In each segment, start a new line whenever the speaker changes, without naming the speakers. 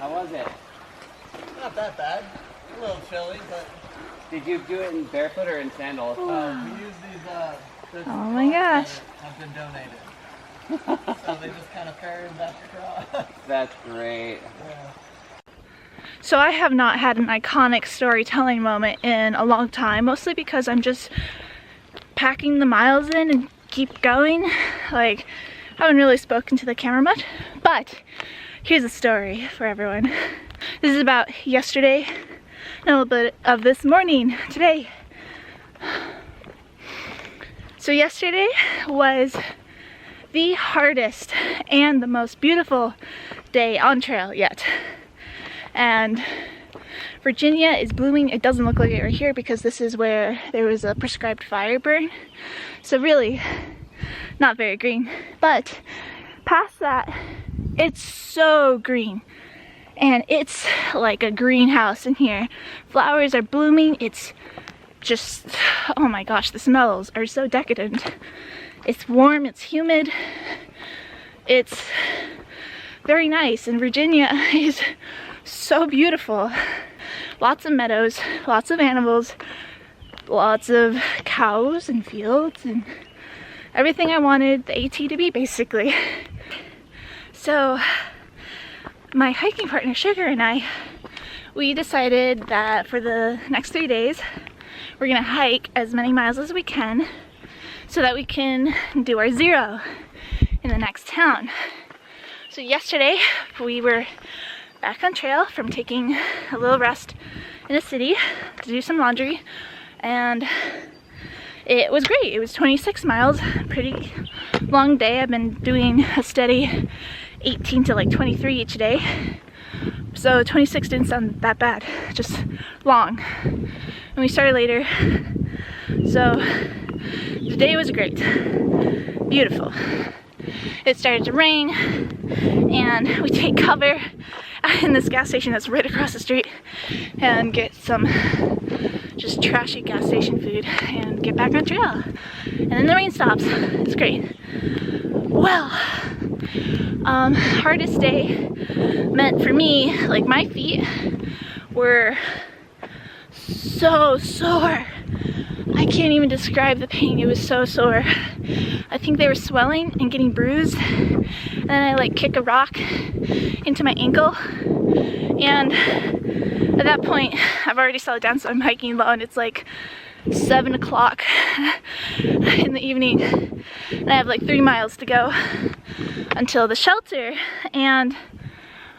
How was it?
Not that bad. A little chilly, but...
Did you do it in barefoot or in sandals?
We use these,
Oh my gosh.
have been donated. So they just kind of carry them back across.
That's great.
Yeah.
So I have not had an iconic storytelling moment in a long time, mostly because I'm just packing the miles in and keep going. Like, I haven't really spoken to the camera much, but here's a story for everyone. This is about yesterday and a little bit of this morning, today. So yesterday was the hardest and the most beautiful day on trail yet. And Virginia is blooming. It doesn't look like it right here because this is where there was a prescribed fire burn. So really not very green. But past that, it's so green. And it's like a greenhouse in here. Flowers are blooming. It's just, oh my gosh, the smells are so decadent. It's warm, it's humid. It's very nice. And Virginia is so beautiful. Lots of meadows, lots of animals, lots of cows and fields and everything I wanted the AT to be, basically. So my hiking partner Sugar and I, we decided that for the next 3 days we're gonna hike as many miles as we can so that we can do our 0 in the next town. So yesterday we were back on trail from taking a little rest in the city to do some laundry, and it was great. It was 26 miles, pretty long day. I've been doing a steady 18 to like 23 each day, so 26 didn't sound that bad, just long. And we started later, so the day was great, beautiful. It started to rain and we take cover in this gas station that's right across the street and get some just trashy gas station food and get back on trail. And then the rain stops. It's great. Well, hardest day meant for me, like my feet were so sore. I can't even describe the pain. It was so sore. I think they were swelling and getting bruised. And then I like kick a rock into my ankle. And at that point, I've already slowed down, so I'm hiking low, and it's like 7 o'clock in the evening. And I have like 3 miles to go until the shelter. And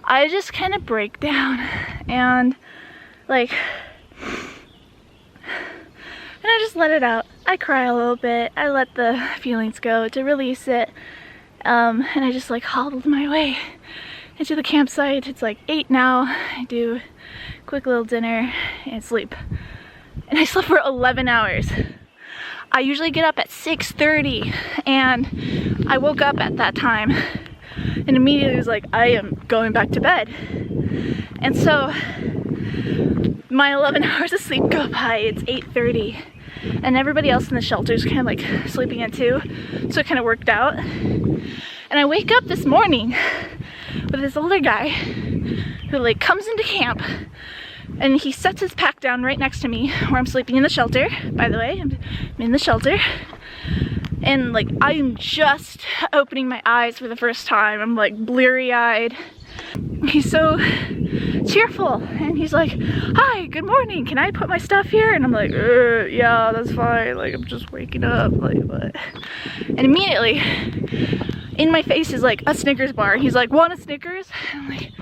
I just kind of break down and like, and I just let it out. I cry a little bit. I let the feelings go to release it. And I just like hobbled my way into the campsite. It's like 8 now. I do a quick little dinner and sleep. And I slept for 11 hours. I usually get up at 6:30 and I woke up at that time and immediately was like, I am going back to bed. And so my 11 hours of sleep go by. It's 8:30 and everybody else in the shelter is kind of like sleeping in too, so it kind of worked out. And I wake up this morning with this older guy who like comes into camp and he sets his pack down right next to me where I'm sleeping in the shelter. By the way, I'm in the shelter. And like I'm just opening my eyes for the first time. I'm like bleary-eyed. He's so cheerful and he's like, hi, good morning, can I put my stuff here? And I'm like, yeah, that's fine, like I'm just waking up, like what? And immediately in my face is like a Snickers bar. He's like, want a Snickers? And I'm like,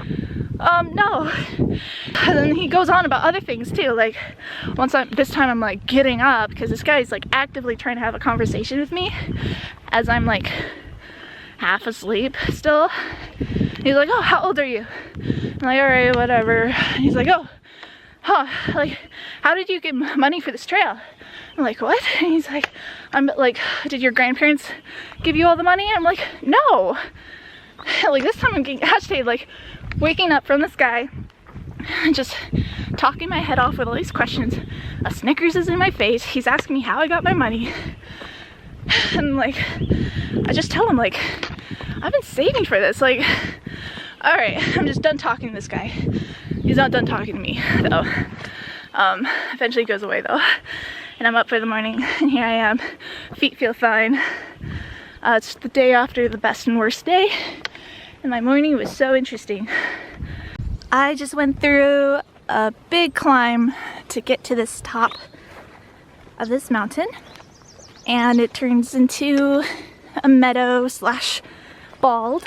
no. And then he goes on about other things too, like this time I'm like getting up because this guy's like actively trying to have a conversation with me as I'm like half asleep still. He's like, oh, how old are you? I'm like, all right, whatever. He's like, oh, huh, like, how did you get money for this trail? I'm like, what? And he's like, I'm like, did your grandparents give you all the money? I'm like, no. Like this time I'm getting agitated, like waking up from this guy and just talking my head off with all these questions. A Snickers is in my face. He's asking me how I got my money. And like, I just tell him like, I've been saving for this. Like, Alright, I'm just done talking to this guy. He's not done talking to me, though. Eventually goes away, though. And I'm up for the morning, and here I am. Feet feel fine. It's the day after the best and worst day, and my morning was so interesting. I just went through a big climb to get to this top of this mountain, and it turns into a meadow slash bald.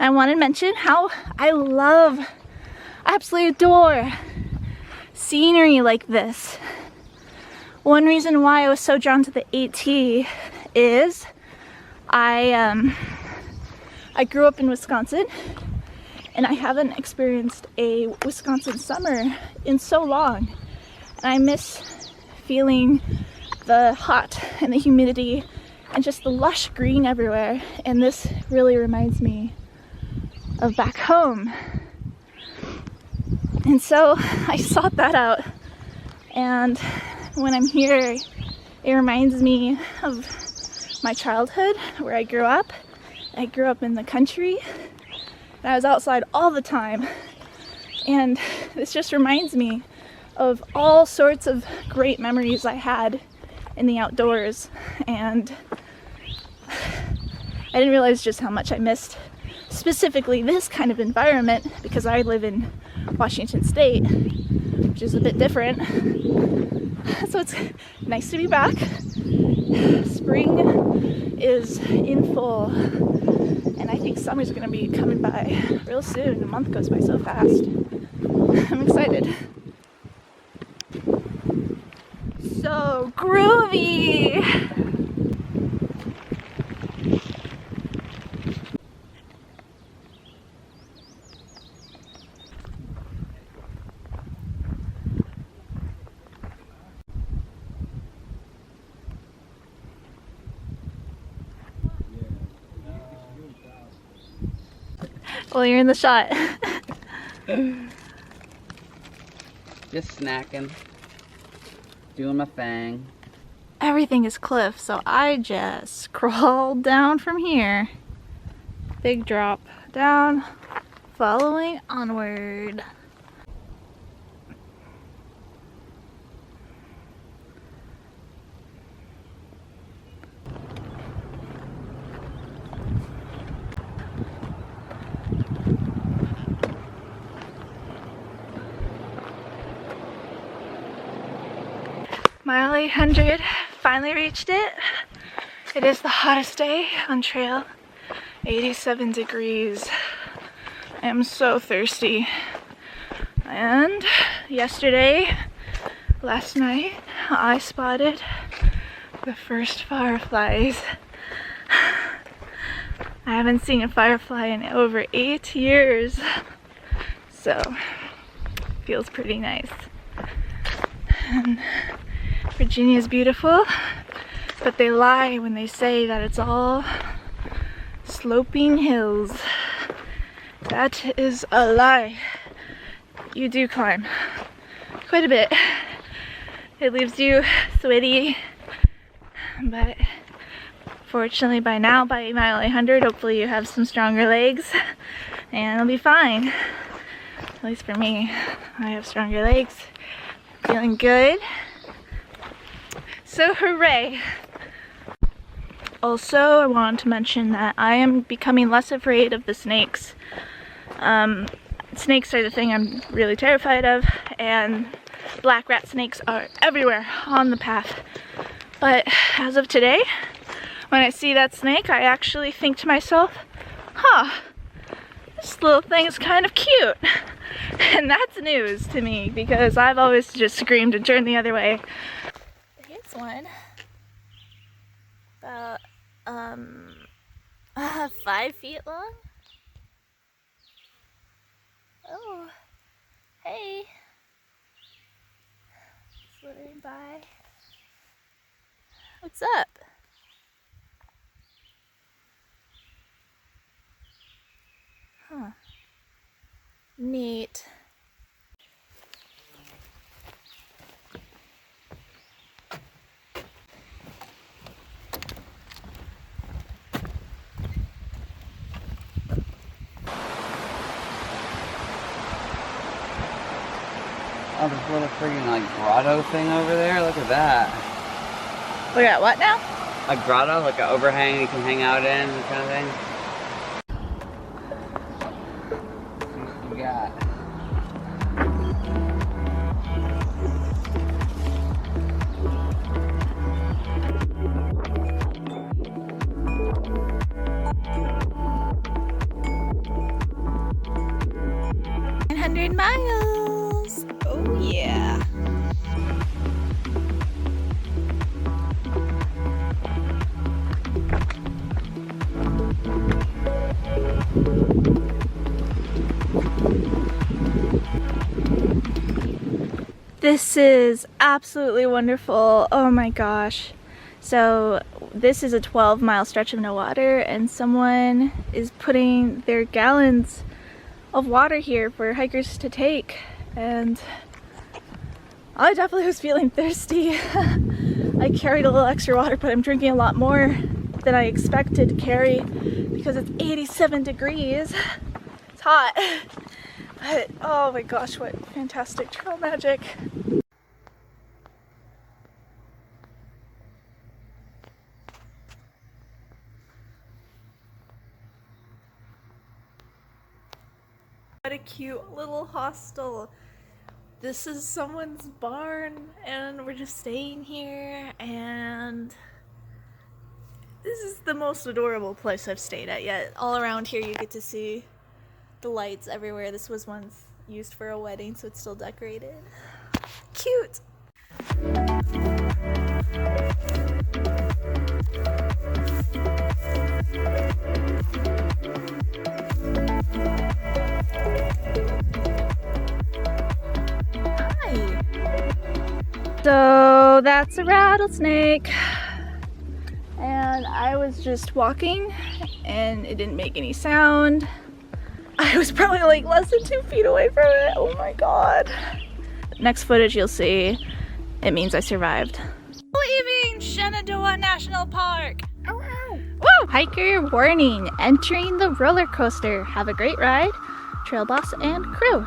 I want to mention how I absolutely adore scenery like this. One reason why I was so drawn to the AT is I grew up in Wisconsin, and I haven't experienced a Wisconsin summer in so long, and I miss feeling the hot and the humidity and just the lush green everywhere, and this really reminds me of back home. And so I sought that out, and when I'm here it reminds me of my childhood where I grew up. I grew up in the country and I was outside all the time, and this just reminds me of all sorts of great memories I had in the outdoors, and I didn't realize just how much I missed specifically this kind of environment because I live in Washington State, which is a bit different. So it's nice to be back. Spring is in full, and I think summer's gonna be coming by real soon. A month goes by so fast. I'm excited. So groovy! Well, you're in the shot.
Just snacking. Doing my thing.
Everything is cliff, so I just crawled down from here. Big drop down, following onward. Mile 800, finally reached it. It is the hottest day on trail, 87 degrees. I am so thirsty. And last night, I spotted the first fireflies. I haven't seen a firefly in over 8 years, so feels pretty nice. And Virginia is beautiful, but they lie when they say that it's all sloping hills. That is a lie. You do climb quite a bit. It leaves you sweaty, but fortunately by now, by mile 800, hopefully you have some stronger legs and it'll be fine. At least for me, I have stronger legs. Feeling good. So hooray! Also, I wanted to mention that I am becoming less afraid of the snakes. Snakes are the thing I'm really terrified of, and black rat snakes are everywhere on the path. But as of today, when I see that snake, I actually think to myself, huh, this little thing is kind of cute. And that's news to me, because I've always just screamed and turned the other way. Here's one. About 5 feet long. Oh, hey. Slithering by. What's up? Huh. Neat.
Oh, this little freaking like grotto thing over there. Look at that.
Look at what now?
A grotto, like an overhang you can hang out in, kind of thing. Let's see what we got.
Miles. Oh yeah. This is absolutely wonderful. Oh my gosh. So this is a 12-mile stretch of no water, and someone is putting their gallons of water here for hikers to take, and I definitely was feeling thirsty. I carried a little extra water, but I'm drinking a lot more than I expected to carry because it's 87 degrees. It's hot, but oh my gosh, what fantastic trail magic. What a cute little hostel. This is someone's barn and we're just staying here, and this is the most adorable place I've stayed at yet. All around here you get to see the lights everywhere. This was once used for a wedding, so it's still decorated. Cute! So that's a rattlesnake, and I was just walking and it didn't make any sound. I was probably like less than 2 feet away from it. Oh my god. Next footage you'll see, it means I survived. Leaving Shenandoah National Park. Woo! Hiker warning, entering the roller coaster. Have a great ride. Trail boss and crew.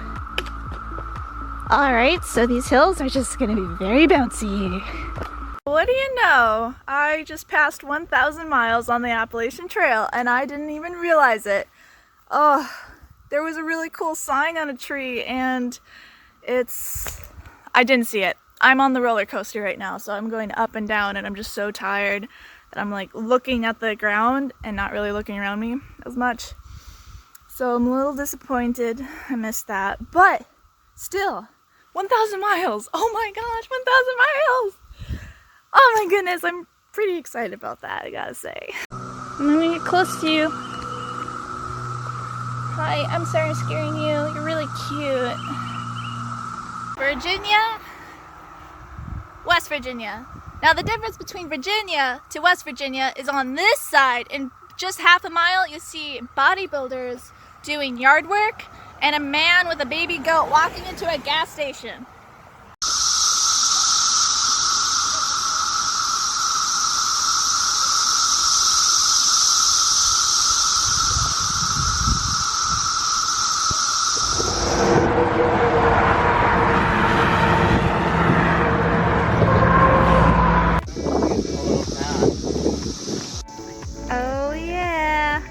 Alright, so these hills are just gonna be very bouncy. What do you know? I just passed 1,000 miles on the Appalachian Trail and I didn't even realize it. Oh, there was a really cool sign on a tree and I didn't see it. I'm on the roller coaster right now, so I'm going up and down and I'm just so tired that I'm like looking at the ground and not really looking around me as much. So I'm a little disappointed I missed that, but still, 1,000 miles! Oh my gosh, 1,000 miles! Oh my goodness, I'm pretty excited about that, I gotta say. I'm gonna get close to you. Hi, I'm sorry I'm scaring you. You're really cute. Virginia, West Virginia. Now the difference between Virginia to West Virginia is on this side. In just half a mile, you see bodybuilders doing yard work and a man with a baby goat walking into a gas station. Oh yeah.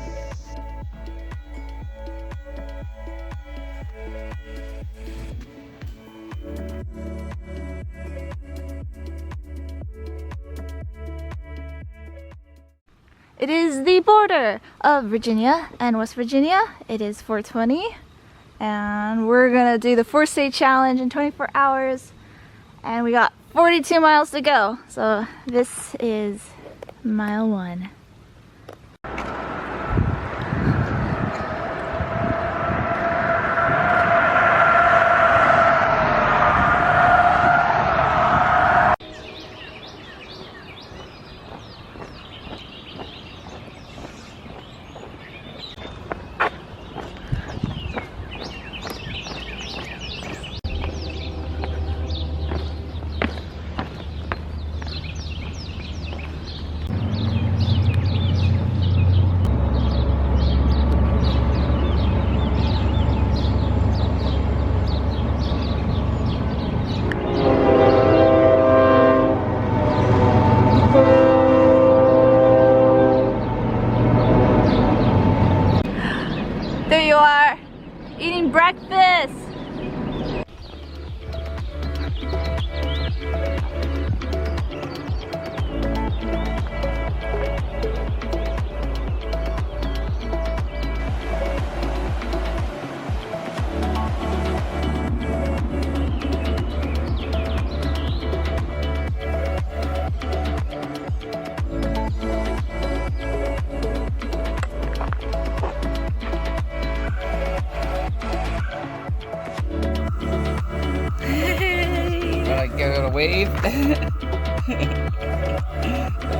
It is the border of Virginia and West Virginia. It is 4:20 and we're gonna do the 4-stage challenge in 24 hours, and we got 42 miles to go. So this is mile 1. breakfast.
Give it a wave.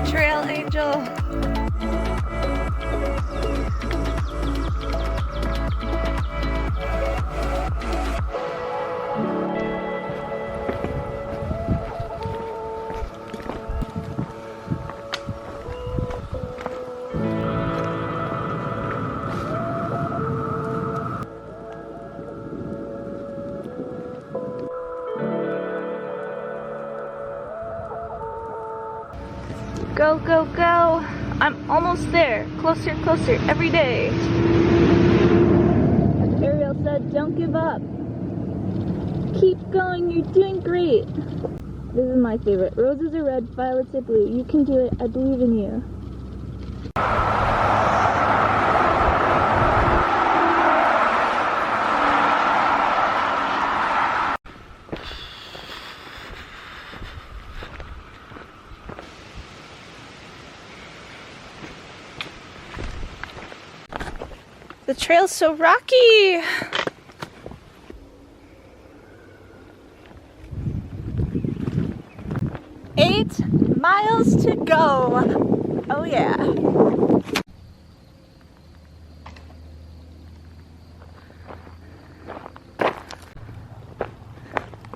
Trail angel. Go, go, go. I'm almost there. Closer, closer every day. As Ariel said, don't give up. Keep going, you're doing great. This is my favorite. Roses are red, violets are blue. You can do it, I believe in you. The trail's so rocky. Eight miles to go. Oh yeah.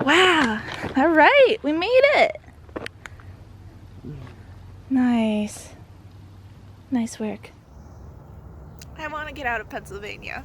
Wow. All right, we made it. Nice. Nice work. I want to get out of Pennsylvania.